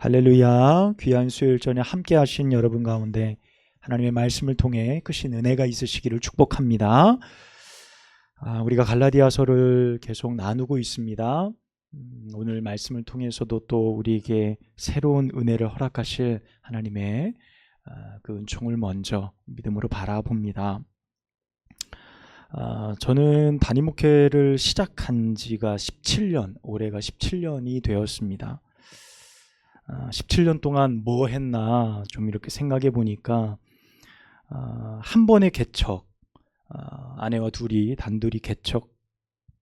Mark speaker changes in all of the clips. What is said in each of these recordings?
Speaker 1: 할렐루야. 귀한 수요일 저녁 함께 하신 여러분 가운데 하나님의 말씀을 통해 크신 은혜가 있으시기를 축복합니다. 우리가 갈라디아서를 계속 나누고 있습니다. 오늘 말씀을 통해서도 또 우리에게 새로운 은혜를 허락하실 하나님의 그 은총을 먼저 믿음으로 바라봅니다. 저는 담임 목회를 시작한 지가 17년, 올해가 17년이 되었습니다. 17년 동안 뭐 했나 좀 이렇게 생각해 보니까 한 번의 개척, 아내와 둘이 단둘이 개척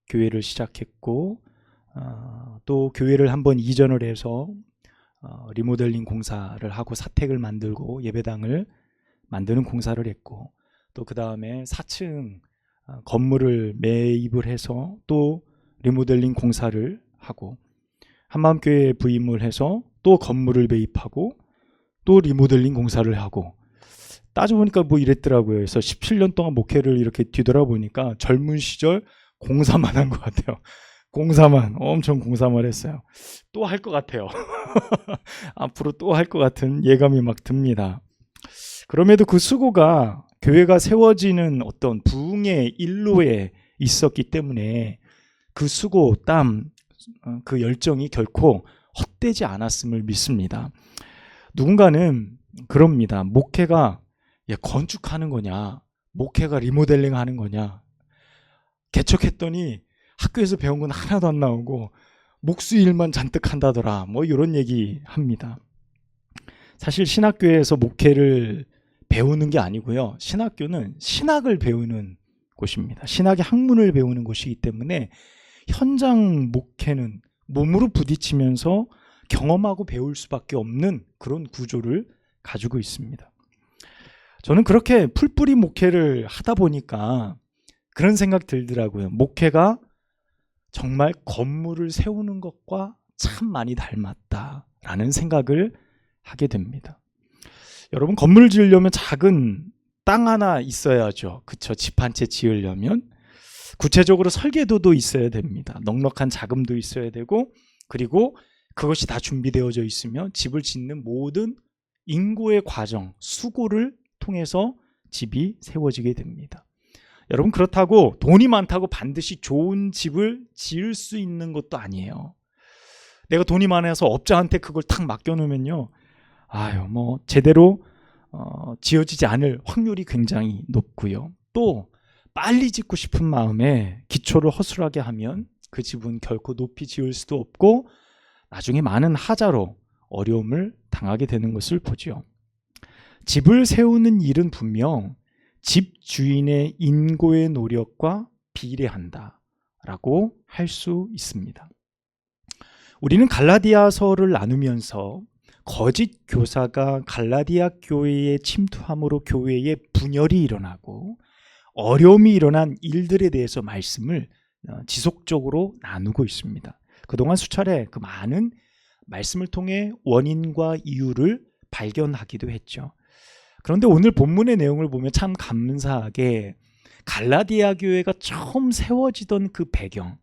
Speaker 1: 교회를 시작했고, 또 교회를 한번 이전을 해서 리모델링 공사를 하고 사택을 만들고 예배당을 만드는 공사를 했고, 또 그 다음에 4층 건물을 매입을 해서 또 리모델링 공사를 하고, 한마음교회에 부임을 해서 또 건물을 매입하고 또 리모델링 공사를 하고, 따져보니까 뭐 이랬더라고요. 그래서 17년 동안 목회를 이렇게 뒤돌아보니까 젊은 시절 공사만 한 것 같아요. 공사만, 엄청 공사만 했어요. 또 할 것 같아요. 앞으로 또 할 것 같은 예감이 막 듭니다. 그럼에도 그 수고가 교회가 세워지는 어떤 부흥의 일로에 있었기 때문에 그 수고, 땀, 그 열정이 결코 헛되지 않았음을 믿습니다. 누군가는 그럽니다. 목회가 건축하는 거냐, 목회가 리모델링 하는 거냐, 개척했더니 학교에서 배운 건 하나도 안 나오고 목수일만 잔뜩 한다더라, 뭐 이런 얘기 합니다. 사실 신학교에서 목회를 배우는 게 아니고요, 신학교는 신학을 배우는 곳입니다. 신학의 학문을 배우는 곳이기 때문에 현장 목회는 몸으로 부딪히면서 경험하고 배울 수밖에 없는 그런 구조를 가지고 있습니다. 저는 그렇게 풀뿌리 목회를 하다 보니까 그런 생각 들더라고요. 목회가 정말 건물을 세우는 것과 참 많이 닮았다라는 생각을 하게 됩니다. 여러분, 건물을 지으려면 작은 땅 하나 있어야죠. 그쵸? 집 한 채 지으려면 구체적으로 설계도도 있어야 됩니다. 넉넉한 자금도 있어야 되고, 그리고 그것이 다 준비되어져 있으면 집을 짓는 모든 인고의 과정, 수고를 통해서 집이 세워지게 됩니다. 여러분, 그렇다고 돈이 많다고 반드시 좋은 집을 지을 수 있는 것도 아니에요. 내가 돈이 많아서 업자한테 그걸 탁 맡겨놓으면요, 뭐 제대로 지어지지 않을 확률이 굉장히 높고요. 또 빨리 짓고 싶은 마음에 기초를 허술하게 하면 그 집은 결코 높이 지을 수도 없고 나중에 많은 하자로 어려움을 당하게 되는 것을 보죠. 집을 세우는 일은 분명 집 주인의 인고의 노력과 비례한다라고 할 수 있습니다. 우리는 갈라디아서를 나누면서 거짓 교사가 갈라디아 교회에 침투함으로 교회에 분열이 일어나고 어려움이 일어난 일들에 대해서 말씀을 지속적으로 나누고 있습니다. 그동안 수차례 그 많은 말씀을 통해 원인과 이유를 발견하기도 했죠. 그런데 오늘 본문의 내용을 보면 참 감사하게 갈라디아 교회가 처음 세워지던 그 배경,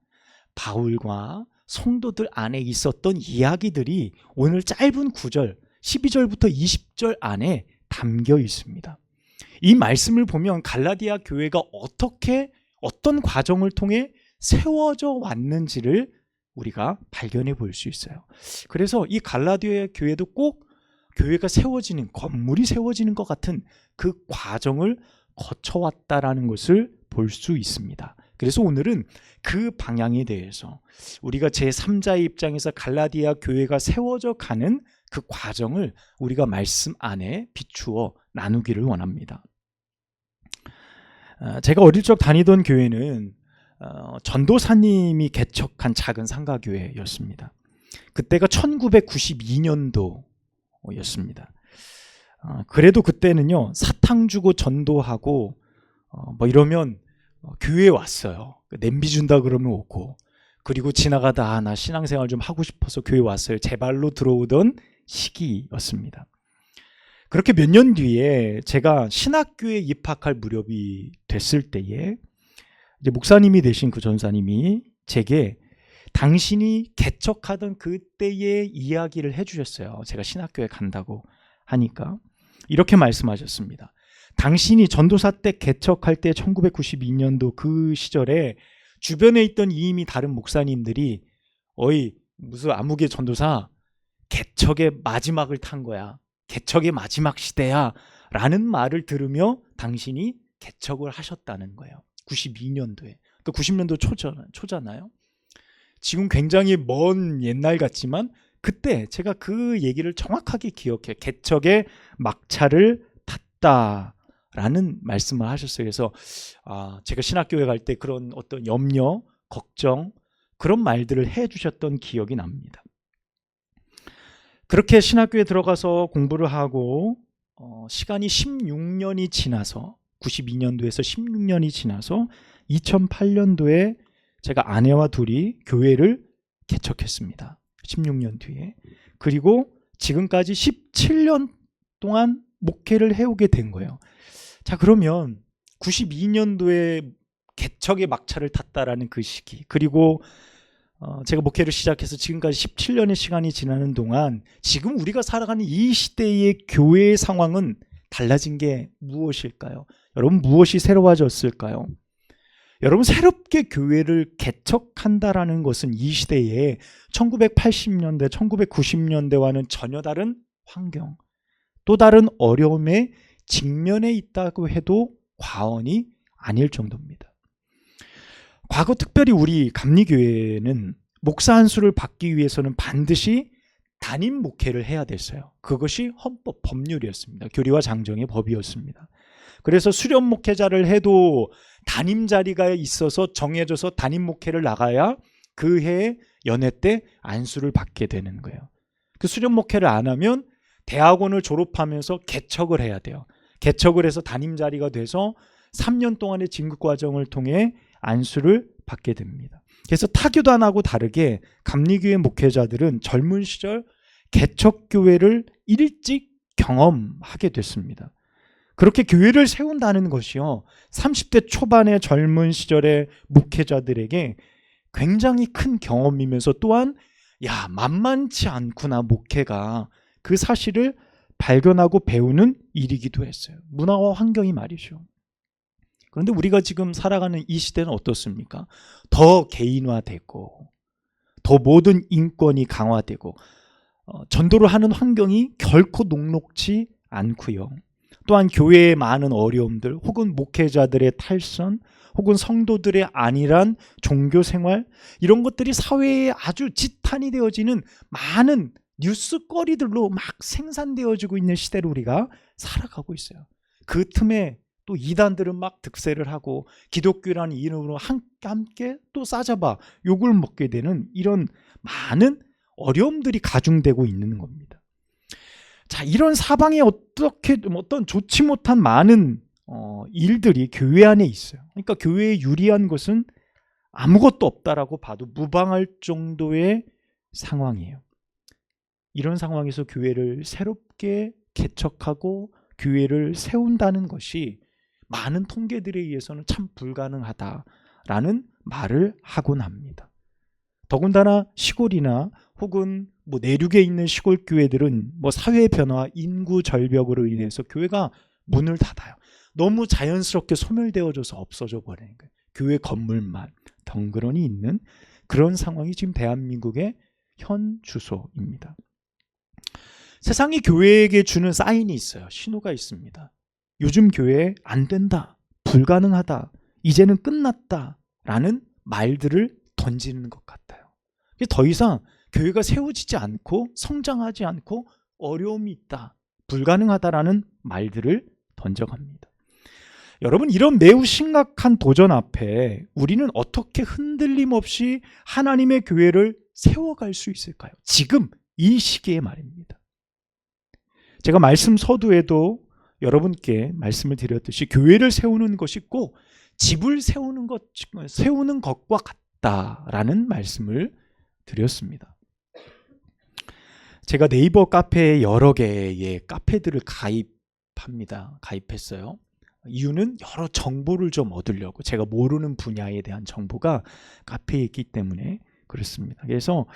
Speaker 1: 바울과 성도들 안에 있었던 이야기들이 오늘 짧은 9절, 12절부터 20절 안에 담겨 있습니다. 이 말씀을 보면 갈라디아 교회가 어떤 과정을 통해 세워져 왔는지를 우리가 발견해 볼 수 있어요. 그래서 이 갈라디아 교회도 꼭 교회가 세워지는, 건물이 세워지는 것 같은 그 과정을 거쳐왔다라는 것을 볼 수 있습니다. 그래서 오늘은 그 방향에 대해서 우리가 제3자의 입장에서 갈라디아 교회가 세워져 가는 그 과정을 우리가 말씀 안에 비추어 나누기를 원합니다. 제가 어릴 적 다니던 교회는 전도사님이 개척한 작은 상가교회였습니다. 그때가 1992년도였습니다. 그래도 그때는요, 사탕 주고 전도하고 뭐 이러면 교회에 왔어요. 냄비 준다 그러면 오고, 그리고 지나가다 나 신앙생활 좀 하고 싶어서 교회 왔어요. 제 발로 들어오던 시기였습니다. 그렇게 몇 년 뒤에 제가 신학교에 입학할 무렵이 됐을 때에 이제 목사님이 되신 그 전사님이 제게 당신이 개척하던 그때의 이야기를 해주셨어요. 제가 신학교에 간다고 하니까 이렇게 말씀하셨습니다. 당신이 전도사 때 개척할 때 1992년도 그 시절에 주변에 있던 이미 다른 목사님들이 어이 무슨 아무개 전도사 개척의 마지막을 탄 거야. 개척의 마지막 시대야 라는 말을 들으며 당신이 개척을 하셨다는 거예요. 92년도에. 그 90년도 초잖아요. 지금 굉장히 먼 옛날 같지만 그때 제가 그 얘기를 정확하게 기억해요. 개척의 막차를 탔다라는 말씀을 하셨어요. 그래서 제가 신학교에 갈 때 그런 어떤 염려, 걱정 그런 말들을 해주셨던 기억이 납니다. 그렇게 신학교에 들어가서 공부를 하고 시간이 16년이 지나서 92년도에서 16년이 지나서 2008년도에 제가 아내와 둘이 교회를 개척했습니다. 16년 뒤에. 그리고 지금까지 17년 동안 목회를 해오게 된 거예요. 자, 그러면 92년도에 개척의 막차를 탔다라는 그 시기, 그리고 제가 목회를 시작해서 지금까지 17년의 시간이 지나는 동안 지금 우리가 살아가는 이 시대의 교회의 상황은 달라진 게 무엇일까요? 여러분, 무엇이 새로워졌을까요? 여러분, 새롭게 교회를 개척한다라는 것은 이 시대에 1980년대, 1990년대와는 전혀 다른 환경, 또 다른 어려움에 직면해 있다고 해도 과언이 아닐 정도입니다. 과거 특별히 우리 감리교회는 목사 안수를 받기 위해서는 반드시 담임 목회를 해야 됐어요. 그것이 헌법 법률이었습니다. 교리와 장정의 법이었습니다. 그래서 수련 목회자를 해도 담임 자리가 있어서 정해져서 담임 목회를 나가야 그 해 연회 때 안수를 받게 되는 거예요. 그 수련 목회를 안 하면 대학원을 졸업하면서 개척을 해야 돼요. 개척을 해서 담임 자리가 돼서 3년 동안의 진급 과정을 통해 안수를 받게 됩니다. 그래서 타교단하고 다르게 감리교회 목회자들은 젊은 시절 개척교회를 일찍 경험하게 됐습니다. 그렇게 교회를 세운다는 것이요, 30대 초반의 젊은 시절의 목회자들에게 굉장히 큰 경험이면서 또한 만만치 않구나 목회가, 그 사실을 발견하고 배우는 일이기도 했어요. 문화와 환경이 말이죠. 그런데 우리가 지금 살아가는 이 시대는 어떻습니까? 더 개인화되고 더 모든 인권이 강화되고 전도를 하는 환경이 결코 녹록지 않고요. 또한 교회의 많은 어려움들, 혹은 목회자들의 탈선, 혹은 성도들의 안일한 종교생활, 이런 것들이 사회에 아주 지탄이 되어지는 많은 뉴스거리들로 막 생산되어지고 있는 시대를 우리가 살아가고 있어요. 그 틈에 또 이단들은 막 득세를 하고 기독교라는 이름으로 함께 또 싸잡아 욕을 먹게 되는 이런 많은 어려움들이 가중되고 있는 겁니다. 자, 이런 사방에 어떤 좋지 못한 많은 일들이 교회 안에 있어요. 그러니까 교회에 유리한 것은 아무것도 없다라고 봐도 무방할 정도의 상황이에요. 이런 상황에서 교회를 새롭게 개척하고 교회를 세운다는 것이 많은 통계들에 의해서는 참 불가능하다라는 말을 하곤 합니다. 더군다나 시골이나 혹은 내륙에 있는 시골 교회들은 사회 변화, 인구 절벽으로 인해서 교회가 문을 닫아요. 너무 자연스럽게 소멸되어져서 없어져 버리는 거예요. 교회 건물만 덩그러니 있는 그런 상황이 지금 대한민국의 현 주소입니다. 세상이 교회에게 주는 사인이 있어요. 신호가 있습니다. 요즘 교회 안 된다, 불가능하다, 이제는 끝났다 라는 말들을 던지는 것 같아요. 더 이상 교회가 세워지지 않고 성장하지 않고 어려움이 있다, 불가능하다라는 말들을 던져갑니다. 여러분, 이런 매우 심각한 도전 앞에 우리는 어떻게 흔들림 없이 하나님의 교회를 세워갈 수 있을까요? 지금 이 시기에 말입니다. 제가 말씀 서두에도 여러분께 말씀을 드렸듯이 교회를 세우는 것이 꼭 집을 세우는 것과 같다라는 말씀을 드렸습니다. 제가 네이버 카페에 여러 개의 카페들을 가입했어요. 이유는 여러 정보를 좀 얻으려고, 제가 모르는 분야에 대한 정보가 카페에 있기 때문에 그렇습니다. 그래서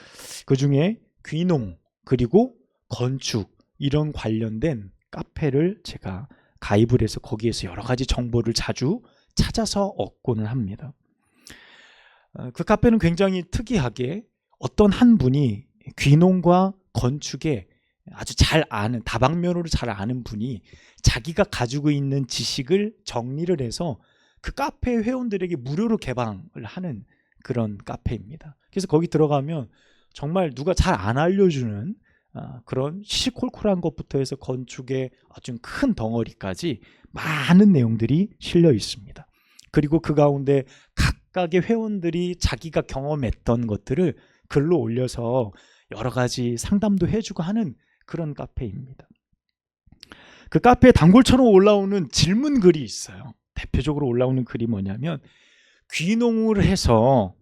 Speaker 1: 그 중에 귀농 그리고 건축 이런 관련된 카페를 제가 가입을 해서 거기에서 여러 가지 정보를 자주 찾아서 얻고는 합니다. 그 카페는 굉장히 특이하게 어떤 한 분이 귀농과 건축에 아주 잘 아는, 다방면으로 잘 아는 분이 자기가 가지고 있는 지식을 정리를 해서 그 카페 회원들에게 무료로 개방을 하는 그런 카페입니다. 그래서 거기 들어가면 정말 누가 잘 안 알려주는 그런 시시콜콜한 것부터 해서 건축의 아주 큰 덩어리까지 많은 내용들이 실려 있습니다. 그리고 그 가운데 각각의 회원들이 자기가 경험했던 것들을 글로 올려서 여러 가지 상담도 해주고 하는 그런 카페입니다. 그 카페에 단골처럼 올라오는 질문 글이 있어요. 대표적으로 올라오는 글이 뭐냐면, 귀농을 해서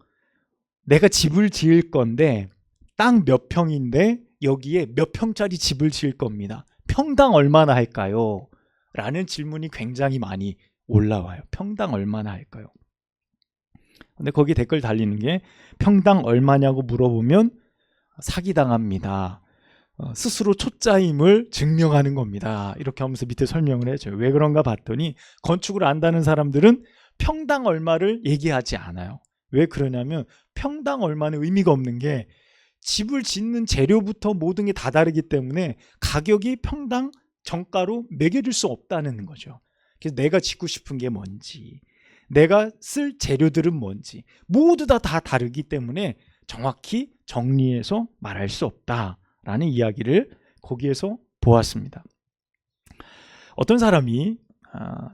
Speaker 1: 내가 집을 지을 건데 땅 몇 평인데 여기에 몇 평짜리 집을 지을 겁니다. 평당 얼마나 할까요? 라는 질문이 굉장히 많이 올라와요. 평당 얼마나 할까요? 근데 거기 댓글 달리는 게, 평당 얼마냐고 물어보면 사기당합니다. 스스로 초짜임을 증명하는 겁니다. 이렇게 하면서 밑에 설명을 해줘요. 왜 그런가 봤더니 건축을 안다는 사람들은 평당 얼마를 얘기하지 않아요. 왜 그러냐면 평당 얼마는 의미가 없는 게, 집을 짓는 재료부터 모든 게 다 다르기 때문에 가격이 평당 정가로 매겨질 수 없다는 거죠. 그래서 내가 짓고 싶은 게 뭔지, 내가 쓸 재료들은 뭔지 모두 다 다르기 때문에 정확히 정리해서 말할 수 없다라는 이야기를 거기에서 보았습니다. 어떤 사람이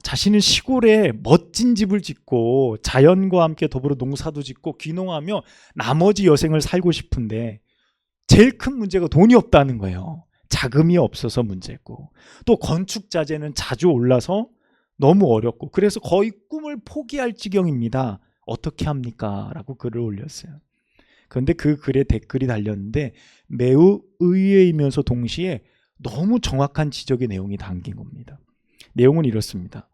Speaker 1: 자신은 시골에 멋진 집을 짓고 자연과 함께 더불어 농사도 짓고 귀농하며 나머지 여생을 살고 싶은데 제일 큰 문제가 돈이 없다는 거예요. 자금이 없어서 문제고, 또 건축 자재는 자주 올라서 너무 어렵고, 그래서 거의 꿈을 포기할 지경입니다. 어떻게 합니까? 라고 글을 올렸어요. 그런데 그 글에 댓글이 달렸는데 매우 의외이면서 동시에 너무 정확한 지적의 내용이 담긴 겁니다. 내용은 이렇습니다.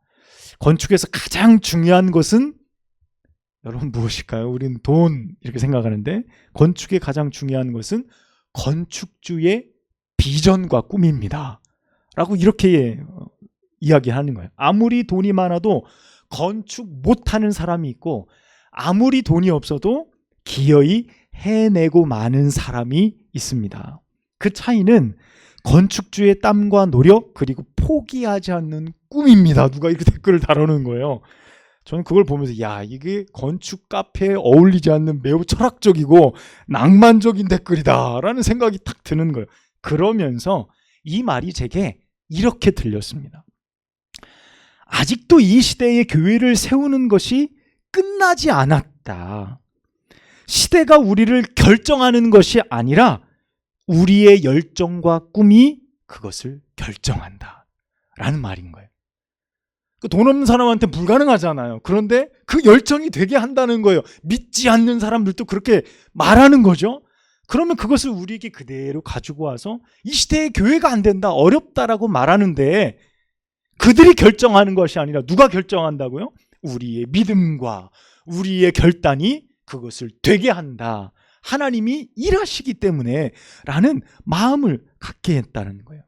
Speaker 1: 건축에서 가장 중요한 것은, 여러분 무엇일까요? 우리는 돈 이렇게 생각하는데, 건축의 가장 중요한 것은 건축주의 비전과 꿈입니다. 라고 이렇게 이야기하는 거예요. 아무리 돈이 많아도 건축 못하는 사람이 있고, 아무리 돈이 없어도 기어이 해내고 마는 사람이 있습니다. 그 차이는 건축주의 땀과 노력 그리고 포기하지 않는 꿈입니다. 누가 이렇게 댓글을 달아놓은 거예요. 저는 그걸 보면서, 야, 이게 건축 카페에 어울리지 않는 매우 철학적이고 낭만적인 댓글이다 라는 생각이 딱 드는 거예요. 그러면서 이 말이 제게 이렇게 들렸습니다. 아직도 이 시대의 교회를 세우는 것이 끝나지 않았다. 시대가 우리를 결정하는 것이 아니라 우리의 열정과 꿈이 그것을 결정한다 라는 말인 거예요. 돈 없는 사람한테 불가능하잖아요. 그런데 그 열정이 되게 한다는 거예요. 믿지 않는 사람들도 그렇게 말하는 거죠. 그러면 그것을 우리에게 그대로 가지고 와서 이 시대의 교회가 안 된다, 어렵다라고 말하는데, 그들이 결정하는 것이 아니라 누가 결정한다고요? 우리의 믿음과 우리의 결단이 그것을 되게 한다. 하나님이 일하시기 때문에 라는 마음을 갖게 했다는 거예요.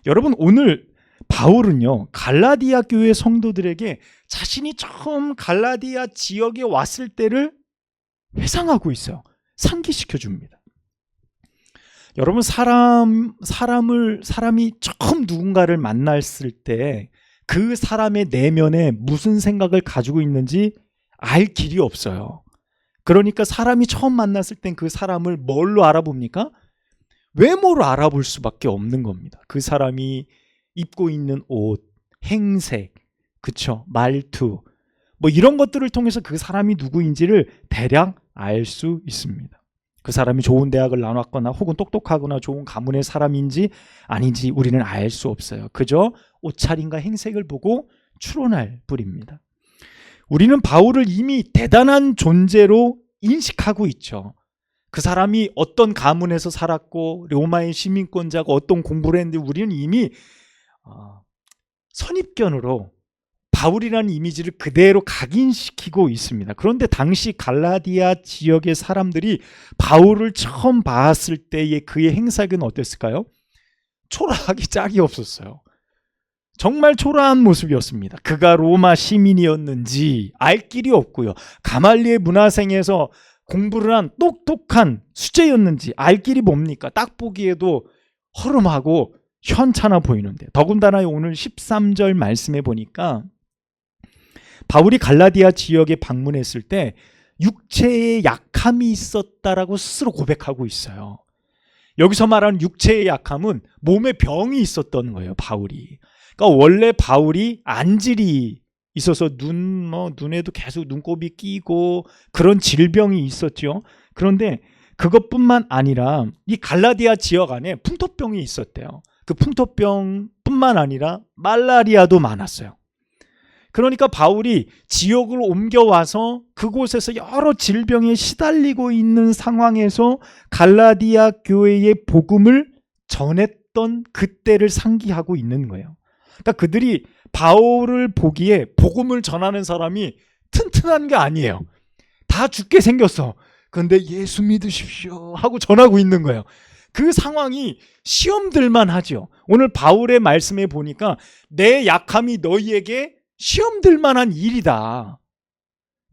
Speaker 1: 여러분, 오늘 바울은요, 갈라디아 교회 성도들에게 자신이 처음 갈라디아 지역에 왔을 때를 회상하고 있어요. 상기시켜 줍니다. 여러분, 사람이 처음 누군가를 만났을 때 그 사람의 내면에 무슨 생각을 가지고 있는지 알 길이 없어요. 그러니까 사람이 처음 만났을 땐 그 사람을 뭘로 알아봅니까? 외모로 알아볼 수밖에 없는 겁니다. 그 사람이 입고 있는 옷, 행색, 그쵸? 말투, 뭐 이런 것들을 통해서 그 사람이 누구인지를 대략 알 수 있습니다. 그 사람이 좋은 대학을 나왔거나 혹은 똑똑하거나 좋은 가문의 사람인지 아닌지 우리는 알 수 없어요. 그저 옷차림과 행색을 보고 추론할 뿐입니다. 우리는 바울을 이미 대단한 존재로 인식하고 있죠. 그 사람이 어떤 가문에서 살았고 로마의 시민권자고 어떤 공부를 했는데 우리는 이미 선입견으로 바울이라는 이미지를 그대로 각인시키고 있습니다. 그런데 당시 갈라디아 지역의 사람들이 바울을 처음 봤을 때의 그의 행사는 어땠을까요? 초라하기 짝이 없었어요. 정말 초라한 모습이었습니다. 그가 로마 시민이었는지 알 길이 없고요. 가말리엘 문화생에서 공부를 한 똑똑한 수재였는지 알 길이 뭡니까? 딱 보기에도 허름하고 현찮아 보이는데, 더군다나 오늘 13절 말씀해 보니까 바울이 갈라디아 지역에 방문했을 때 육체에 약함이 있었다라고 스스로 고백하고 있어요. 여기서 말하는 육체의 약함은 몸에 병이 있었던 거예요, 바울이. 그러니까 원래 바울이 안질이 있어서 눈에도 계속 눈곱이 끼고 그런 질병이 있었죠. 그런데 그것뿐만 아니라 이 갈라디아 지역 안에 풍토병이 있었대요. 그 풍토병뿐만 아니라 말라리아도 많았어요. 그러니까 바울이 지역을 옮겨와서 그곳에서 여러 질병에 시달리고 있는 상황에서 갈라디아 교회의 복음을 전했던 그때를 상기하고 있는 거예요. 그러니까 그들이 바울을 보기에 복음을 전하는 사람이 튼튼한 게 아니에요. 다 죽게 생겼어. 그런데 예수 믿으십시오 하고 전하고 있는 거예요. 그 상황이 시험들만 하죠. 오늘 바울의 말씀에 보니까 내 약함이 너희에게 시험들 만한 일이다.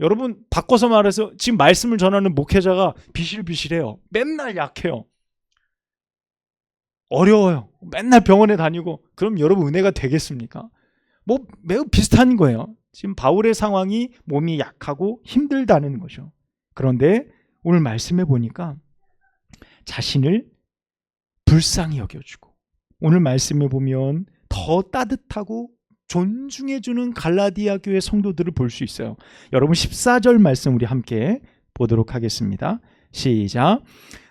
Speaker 1: 여러분, 바꿔서 말해서 지금 말씀을 전하는 목회자가 비실비실해요. 맨날 약해요. 어려워요. 맨날 병원에 다니고. 그럼 여러분 은혜가 되겠습니까? 뭐 매우 비슷한 거예요. 지금 바울의 상황이 몸이 약하고 힘들다는 거죠. 그런데 오늘 말씀해 보니까 자신을 불쌍히 여겨주고, 오늘 말씀해 보면 더 따뜻하고 존중해주는 갈라디아 교회 성도들을 볼 수 있어요. 여러분 14절 말씀 우리 함께 보도록 하겠습니다. 시작.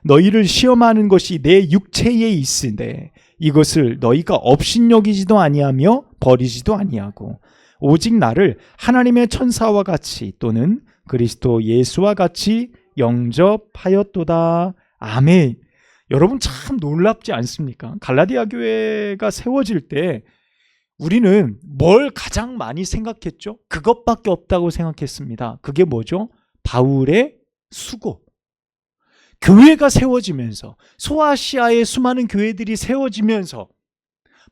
Speaker 1: 너희를 시험하는 것이 내 육체에 있으되 이것을 너희가 업신여기지도 아니하며 버리지도 아니하고 오직 나를 하나님의 천사와 같이 또는 그리스도 예수와 같이 영접하였도다. 아멘. 여러분 참 놀랍지 않습니까? 갈라디아 교회가 세워질 때 우리는 뭘 가장 많이 생각했죠? 그것밖에 없다고 생각했습니다. 그게 뭐죠? 바울의 수고. 교회가 세워지면서, 소아시아의 수많은 교회들이 세워지면서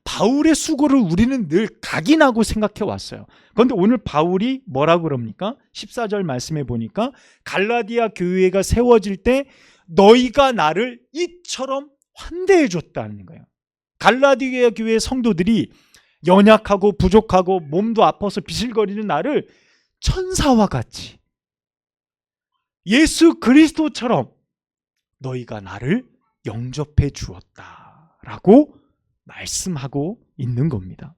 Speaker 1: 바울의 수고를 우리는 늘 각인하고 생각해 왔어요. 그런데 오늘 바울이 뭐라고 그럽니까? 14절 말씀해 보니까 갈라디아 교회가 세워질 때 너희가 나를 이처럼 환대해 줬다는 거예요. 갈라디아 교회 성도들이 연약하고 부족하고 몸도 아파서 비실거리는 나를 천사와 같이 예수 그리스도처럼 너희가 나를 영접해 주었다라고 말씀하고 있는 겁니다.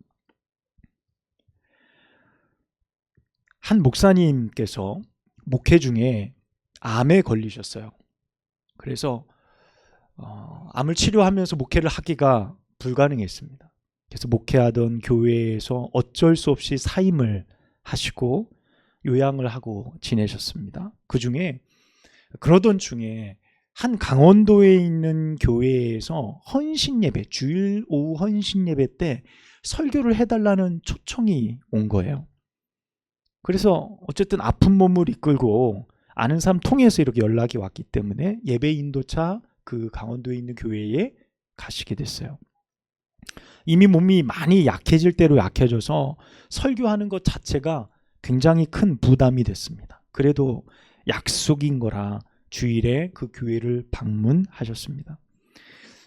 Speaker 1: 한 목사님께서 목회 중에 암에 걸리셨어요. 그래서 암을 치료하면서 목회를 하기가 불가능했습니다. 그래서 목회하던 교회에서 어쩔 수 없이 사임을 하시고 요양을 하고 지내셨습니다. 그러던 중에 한 강원도에 있는 교회에서 헌신 예배, 주일 오후 헌신 예배 때 설교를 해달라는 초청이 온 거예요. 그래서 어쨌든 아픈 몸을 이끌고 아는 사람 통해서 이렇게 연락이 왔기 때문에 예배 인도차 그 강원도에 있는 교회에 가시게 됐어요. 이미 몸이 많이 약해질 대로 약해져서 설교하는 것 자체가 굉장히 큰 부담이 됐습니다. 그래도 약속인 거라 주일에 그 교회를 방문하셨습니다.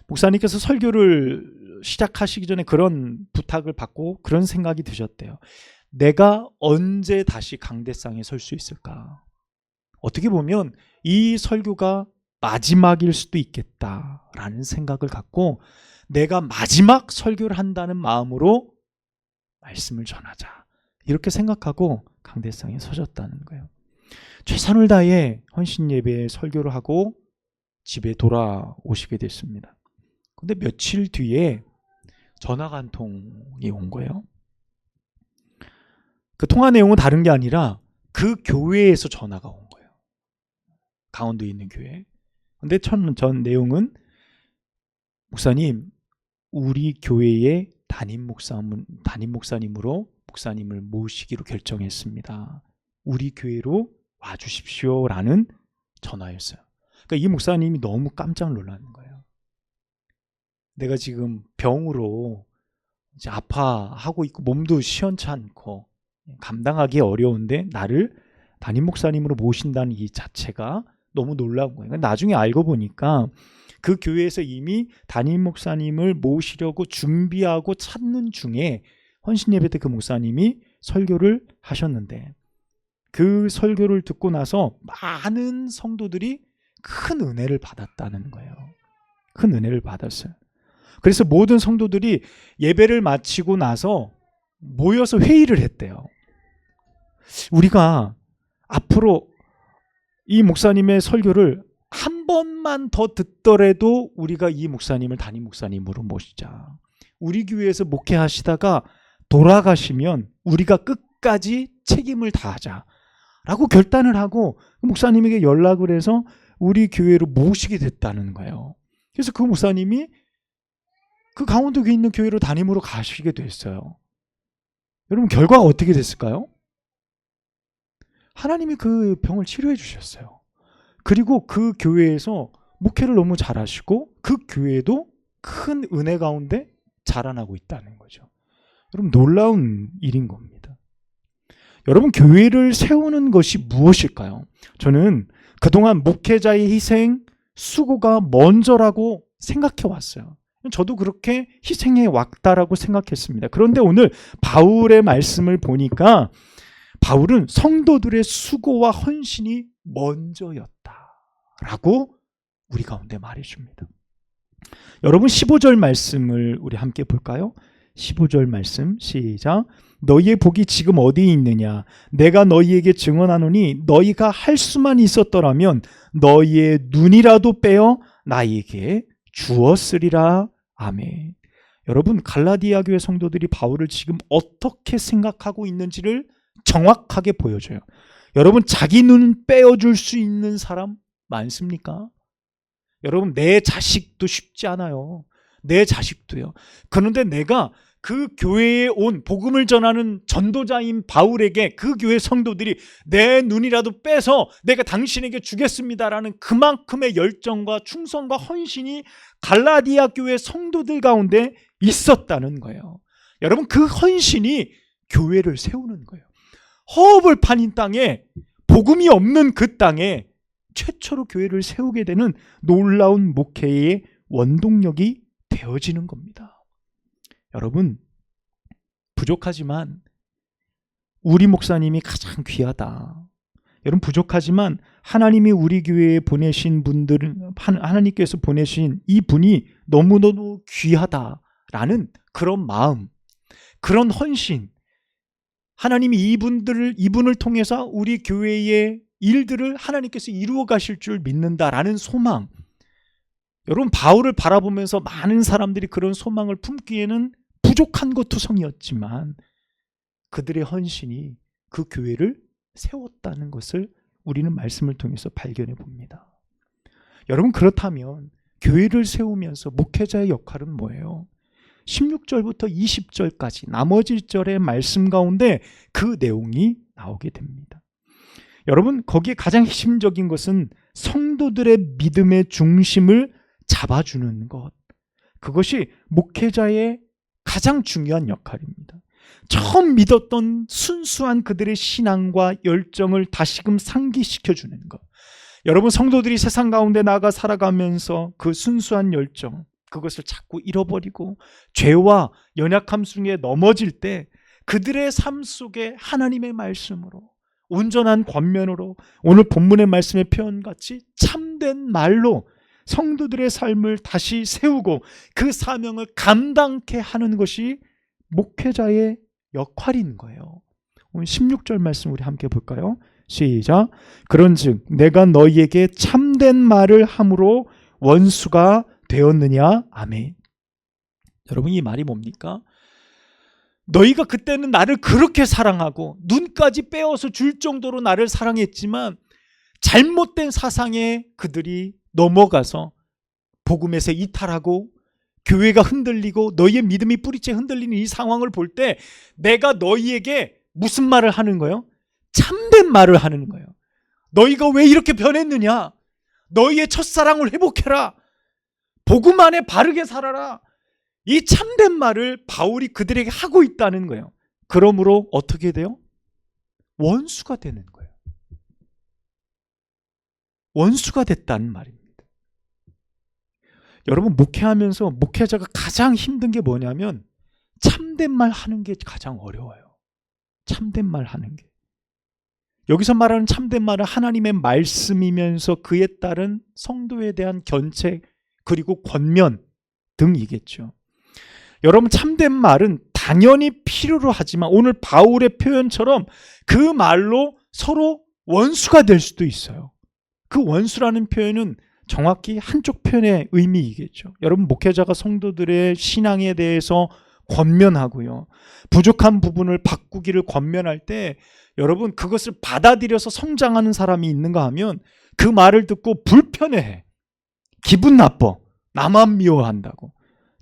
Speaker 1: 목사님께서 설교를 시작하시기 전에 그런 부탁을 받고 그런 생각이 드셨대요. 내가 언제 다시 강대상에 설 수 있을까? 어떻게 보면 이 설교가 마지막일 수도 있겠다라는 생각을 갖고 내가 마지막 설교를 한다는 마음으로 말씀을 전하자, 이렇게 생각하고 강대상에 서셨다는 거예요. 최선을 다해 헌신 예배에 설교를 하고 집에 돌아오시게 됐습니다. 근데 며칠 뒤에 전화가 한 통이 온 거예요. 그 통화 내용은 다른 게 아니라 그 교회에서 전화가 온 거예요. 강원도에 있는 교회. 근데 전 내용은 목사님, 우리 교회에 담임 목사님을 모시기로 결정했습니다. 우리 교회로 와주십시오라는 전화였어요. 그러니까 이 목사님이 너무 깜짝 놀라는 거예요. 내가 지금 병으로 이제 아파하고 있고 몸도 시원찮고 감당하기 어려운데 나를 담임 목사님으로 모신다는 이 자체가 너무 놀라운 거예요. 나중에 알고 보니까 그 교회에서 이미 담임 목사님을 모시려고 준비하고 찾는 중에 헌신 예배 때 그 목사님이 설교를 하셨는데, 그 설교를 듣고 나서 많은 성도들이 큰 은혜를 받았다는 거예요. 큰 은혜를 받았어요. 그래서 모든 성도들이 예배를 마치고 나서 모여서 회의를 했대요. 우리가 앞으로 이 목사님의 설교를 한 번만 더 듣더라도 우리가 이 목사님을 담임 목사님으로 모시자. 우리 교회에서 목회하시다가 돌아가시면 우리가 끝까지 책임을 다하자 라고 결단을 하고 목사님에게 연락을 해서 우리 교회로 모시게 됐다는 거예요. 그래서 그 목사님이 그 강원도에 있는 교회로 담임으로 가시게 됐어요. 여러분, 결과가 어떻게 됐을까요? 하나님이 그 병을 치료해 주셨어요. 그리고 그 교회에서 목회를 너무 잘하시고 그 교회도 큰 은혜 가운데 자라나고 있다는 거죠. 여러분, 놀라운 일인 겁니다. 여러분, 교회를 세우는 것이 무엇일까요? 저는 그동안 목회자의 희생, 수고가 먼저라고 생각해 왔어요. 저도 그렇게 희생해 왔다라고 생각했습니다. 그런데 오늘 바울의 말씀을 보니까 바울은 성도들의 수고와 헌신이 먼저였다라고 우리 가운데 말해줍니다. 여러분, 15절 말씀을 우리 함께 볼까요? 15절 말씀 시작. 너희의 복이 지금 어디에 있느냐? 내가 너희에게 증언하노니 너희가 할 수만 있었더라면 너희의 눈이라도 빼어 나에게 주었으리라. 아멘. 여러분, 갈라디아 교회 성도들이 바울을 지금 어떻게 생각하고 있는지를 정확하게 보여줘요. 여러분, 자기 눈 빼어줄 수 있는 사람 많습니까? 여러분, 내 자식도 쉽지 않아요. 내 자식도요. 그런데 내가 그 교회에 온 복음을 전하는 전도자인 바울에게 그 교회 성도들이 내 눈이라도 빼서 내가 당신에게 주겠습니다라는 그만큼의 열정과 충성과 헌신이 갈라디아 교회 성도들 가운데 있었다는 거예요. 여러분, 그 헌신이 교회를 세우는 거예요. 허업을 파닌 땅에, 복음이 없는 그 땅에 최초로 교회를 세우게 되는 놀라운 목회의 원동력이 되어지는 겁니다. 여러분, 부족하지만 우리 목사님이 가장 귀하다. 여러분, 부족하지만 하나님이 우리 교회에 보내신 분들은, 하나님께서 보내신 이 분이 너무너무 귀하다라는 그런 마음, 그런 헌신, 하나님이 이분을 통해서 우리 교회의 일들을 하나님께서 이루어 가실 줄 믿는다라는 소망. 여러분, 바울을 바라보면서 많은 사람들이 그런 소망을 품기에는 부족한 것 투성이었지만 그들의 헌신이 그 교회를 세웠다는 것을 우리는 말씀을 통해서 발견해 봅니다. 여러분, 그렇다면 교회를 세우면서 목회자의 역할은 뭐예요? 16절부터 20절까지 나머지 절의 말씀 가운데 그 내용이 나오게 됩니다. 여러분, 거기에 가장 핵심적인 것은 성도들의 믿음의 중심을 잡아주는 것, 그것이 목회자의 가장 중요한 역할입니다. 처음 믿었던 순수한 그들의 신앙과 열정을 다시금 상기시켜주는 것. 여러분, 성도들이 세상 가운데 나아가 살아가면서 그 순수한 열정, 그것을 자꾸 잃어버리고 죄와 연약함 속에 넘어질 때 그들의 삶 속에 하나님의 말씀으로, 온전한 권면으로, 오늘 본문의 말씀의 표현같이 참된 말로 성도들의 삶을 다시 세우고 그 사명을 감당케 하는 것이 목회자의 역할인 거예요. 오늘 16절 말씀 우리 함께 볼까요? 시작. 그런즉 내가 너희에게 참된 말을 함으로 원수가 되었느냐? 아멘. 여러분, 이 말이 뭡니까? 너희가 그때는 나를 그렇게 사랑하고 눈까지 빼어서 줄 정도로 나를 사랑했지만 잘못된 사상에 그들이 넘어가서 복음에서 이탈하고 교회가 흔들리고 너희의 믿음이 뿌리째 흔들리는 이 상황을 볼 때 내가 너희에게 무슨 말을 하는 거예요? 참된 말을 하는 거예요. 너희가 왜 이렇게 변했느냐? 너희의 첫사랑을 회복해라. 복음 안에 바르게 살아라. 이 참된 말을 바울이 그들에게 하고 있다는 거예요. 그러므로 어떻게 돼요? 원수가 되는 거예요. 원수가 됐다는 말입니다. 여러분, 목회하면서 목회자가 가장 힘든 게 뭐냐면 참된 말 하는 게 가장 어려워요. 참된 말 하는 게. 여기서 말하는 참된 말은 하나님의 말씀이면서 그에 따른 성도에 대한 견책 그리고 권면 등이겠죠. 여러분, 참된 말은 당연히 필요로 하지만 오늘 바울의 표현처럼 그 말로 서로 원수가 될 수도 있어요. 그 원수라는 표현은 정확히 한쪽 편의 의미이겠죠. 여러분, 목회자가 성도들의 신앙에 대해서 권면하고요, 부족한 부분을 바꾸기를 권면할 때 여러분, 그것을 받아들여서 성장하는 사람이 있는가 하면 그 말을 듣고 불편해해. 기분 나빠. 나만 미워한다고.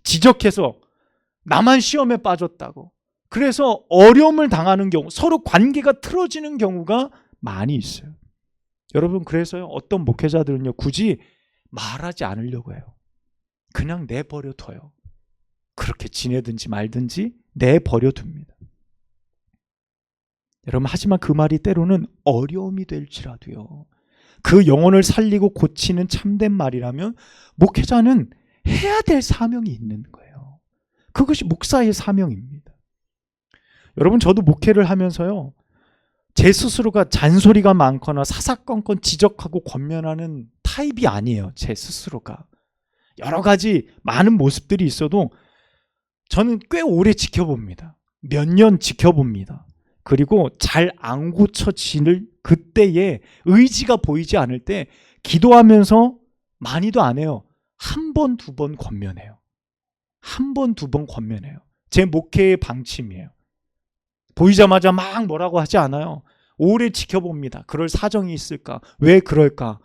Speaker 1: 지적해서 나만 시험에 빠졌다고. 그래서 어려움을 당하는 경우, 서로 관계가 틀어지는 경우가 많이 있어요. 여러분, 그래서요, 어떤 목회자들은요, 굳이 말하지 않으려고 해요. 그냥 내버려 둬요. 그렇게 지내든지 말든지 내버려 둡니다. 여러분, 하지만 그 말이 때로는 어려움이 될지라도요, 그 영혼을 살리고 고치는 참된 말이라면 목회자는 해야 될 사명이 있는 거예요. 그것이 목사의 사명입니다. 여러분, 저도 목회를 하면서요, 제 스스로가 잔소리가 많거나 사사건건 지적하고 권면하는 타입이 아니에요. 제 스스로가. 여러 가지 많은 모습들이 있어도 저는 꽤 오래 지켜봅니다. 몇 년 지켜봅니다. 그리고 잘 안 고쳐지는 그때에 의지가 보이지 않을 때 기도하면서 많이도 안 해요. 한 번, 두 번 권면해요. 한 번, 두 번 권면해요. 제 목회의 방침이에요. 보이자마자 막 뭐라고 하지 않아요. 오래 지켜봅니다. 그럴 사정이 있을까? 왜 그럴까?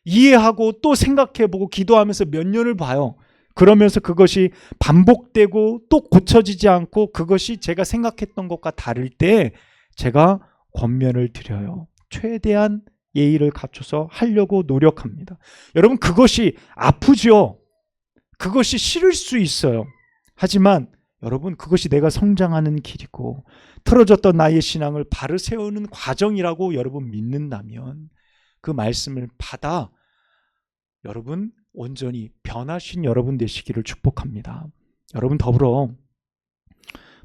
Speaker 1: 이해하고 또 생각해보고 기도하면서 몇 년을 봐요. 그러면서 그것이 반복되고 또 고쳐지지 않고 그것이 제가 생각했던 것과 다를 때 제가 권면을 드려요. 최대한 예의를 갖춰서 하려고 노력합니다. 여러분, 그것이 아프죠. 그것이 싫을 수 있어요. 하지만 여러분, 그것이 내가 성장하는 길이고 틀어졌던 나의 신앙을 바로 세우는 과정이라고 여러분 믿는다면 그 말씀을 받아 여러분 온전히 변하신 여러분 되시기를 축복합니다. 여러분, 더불어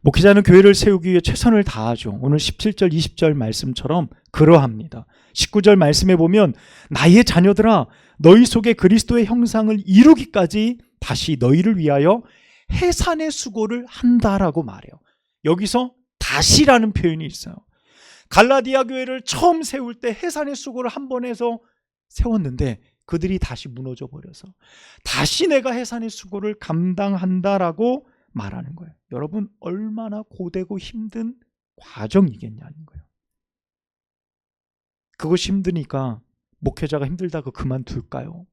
Speaker 1: 목회자는 교회를 세우기 위해 최선을 다하죠. 오늘 17절 20절 말씀처럼 그러합니다. 19절 말씀에 보면 나의 자녀들아 너희 속에 그리스도의 형상을 이루기까지 다시 너희를 위하여 해산의 수고를 한다라고 말해요. 여기서 다시라는 표현이 있어요. 갈라디아 교회를 처음 세울 때 해산의 수고를 한 번 해서 세웠는데 그들이 다시 무너져 버려서 다시 내가 해산의 수고를 감당한다라고 말하는 거예요. 여러분, 얼마나 고되고 힘든 과정이겠냐는 거예요. 그것이 힘드니까 목회자가 힘들다고 그만둘까요?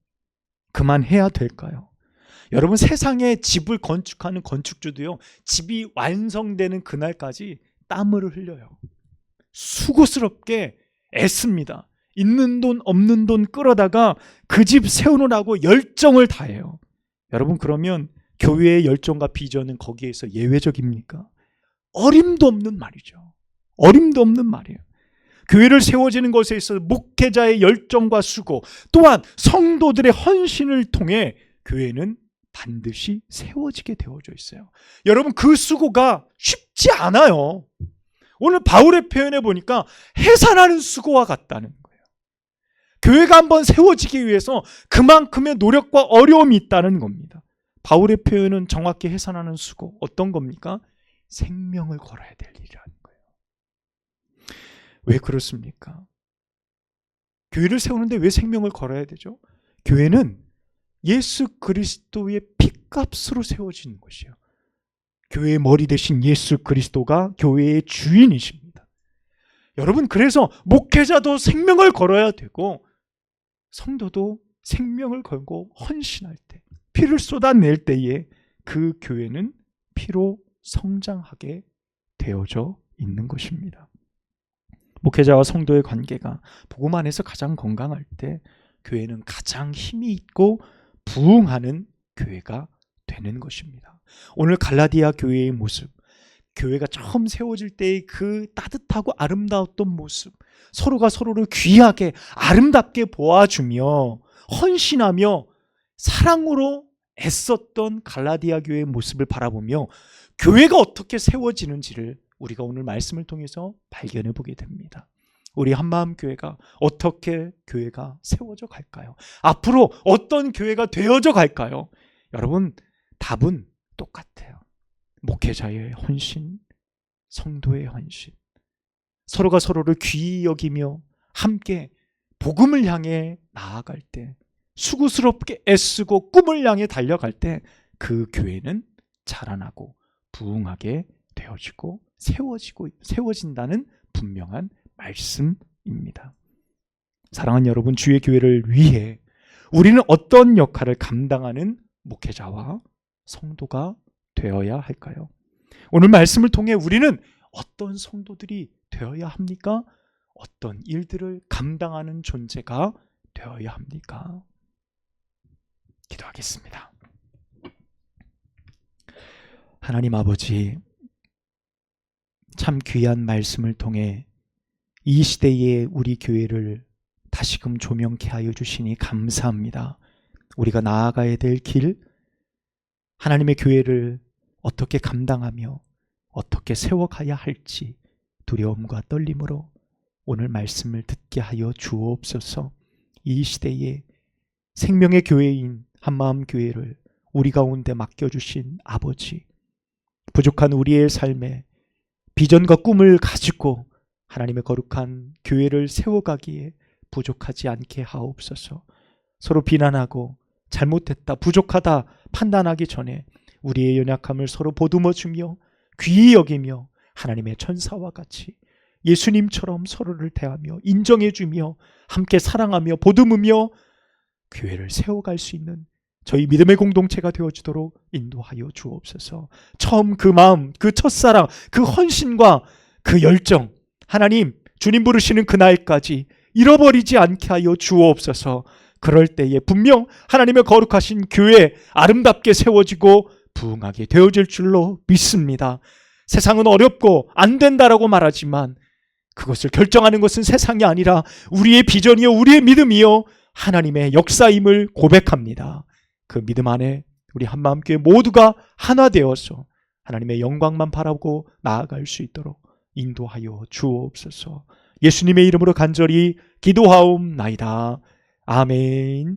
Speaker 1: 그만해야 될까요? 여러분, 세상에 집을 건축하는 건축주도요, 집이 완성되는 그날까지 땀을 흘려요. 수고스럽게 애씁니다. 있는 돈 없는 돈 끌어다가 그 집 세우느라고 열정을 다해요. 여러분, 그러면 교회의 열정과 비전은 거기에서 예외적입니까? 어림도 없는 말이죠. 어림도 없는 말이에요. 교회를 세워지는 것에 있어서 목회자의 열정과 수고, 또한 성도들의 헌신을 통해 교회는 반드시 세워지게 되어져 있어요. 여러분, 그 수고가 쉽지 않아요. 오늘 바울의 표현에 보니까 해산하는 수고와 같다는 거예요. 교회가 한번 세워지기 위해서 그만큼의 노력과 어려움이 있다는 겁니다. 바울의 표현은 정확히 해산하는 수고, 어떤 겁니까? 생명을 걸어야 될 일이라는 거예요. 왜 그렇습니까? 교회를 세우는데 왜 생명을 걸어야 되죠? 교회는 예수 그리스도의 피값으로 세워지는 것이에요. 교회의 머리 대신 예수 그리스도가 교회의 주인이십니다. 여러분, 그래서 목회자도 생명을 걸어야 되고 성도도 생명을 걸고 헌신할 때, 피를 쏟아낼 때에 그 교회는 피로 성장하게 되어져 있는 것입니다. 목회자와 성도의 관계가 복음 안에서 가장 건강할 때 교회는 가장 힘이 있고 부흥하는 교회가 되는 것입니다. 오늘 갈라디아 교회의 모습, 교회가 처음 세워질 때의 그 따뜻하고 아름다웠던 모습, 서로가 서로를 귀하게 아름답게 보아주며 헌신하며 사랑으로 애썼던 갈라디아 교회의 모습을 바라보며 교회가 어떻게 세워지는지를 우리가 오늘 말씀을 통해서 발견해 보게 됩니다. 우리 한마음 교회가 어떻게 교회가 세워져 갈까요? 앞으로 어떤 교회가 되어져 갈까요? 여러분, 답은 똑같아요. 목회자의 헌신, 성도의 헌신, 서로가 서로를 귀히 여기며 함께 복음을 향해 나아갈 때, 수고스럽게 애쓰고 꿈을 향해 달려갈 때 그 교회는 자라나고 부흥하게 되어지고 세워진다는 분명한 말씀입니다. 사랑하는 여러분, 주의 교회를 위해 우리는 어떤 역할을 감당하는 목회자와 성도가 되어야 할까요? 오늘 말씀을 통해 우리는 어떤 성도들이 되어야 합니까? 어떤 일들을 감당하는 존재가 되어야 합니까? 기도하겠습니다. 하나님 아버지, 참 귀한 말씀을 통해 이 시대에 우리 교회를 다시금 조명케 하여 주시니 감사합니다. 우리가 나아가야 될 길, 하나님의 교회를 어떻게 감당하며 어떻게 세워가야 할지 두려움과 떨림으로 오늘 말씀을 듣게 하여 주옵소서. 이 시대에 생명의 교회인 한마음 교회를 우리 가운데 맡겨주신 아버지, 부족한 우리의 삶에 비전과 꿈을 가지고 하나님의 거룩한 교회를 세워가기에 부족하지 않게 하옵소서. 서로 비난하고 잘못했다, 부족하다 판단하기 전에 우리의 연약함을 서로 보듬어주며 귀히 여기며 하나님의 천사와 같이 예수님처럼 서로를 대하며 인정해주며 함께 사랑하며 보듬으며 교회를 세워갈 수 있는 저희 믿음의 공동체가 되어주도록 인도하여 주옵소서. 처음 그 마음, 그 첫사랑, 그 헌신과 그 열정, 하나님 주님 부르시는 그날까지 잃어버리지 않게 하여 주옵소서. 그럴 때에 분명 하나님의 거룩하신 교회 아름답게 세워지고 부흥하게 되어질 줄로 믿습니다. 세상은 어렵고 안 된다라고 말하지만 그것을 결정하는 것은 세상이 아니라 우리의 비전이요, 우리의 믿음이요, 하나님의 역사임을 고백합니다. 그 믿음 안에 우리 한마음교회 모두가 하나 되어서 하나님의 영광만 바라보고 나아갈 수 있도록 인도하여 주옵소서. 예수님의 이름으로 간절히 기도하옵나이다. 아멘.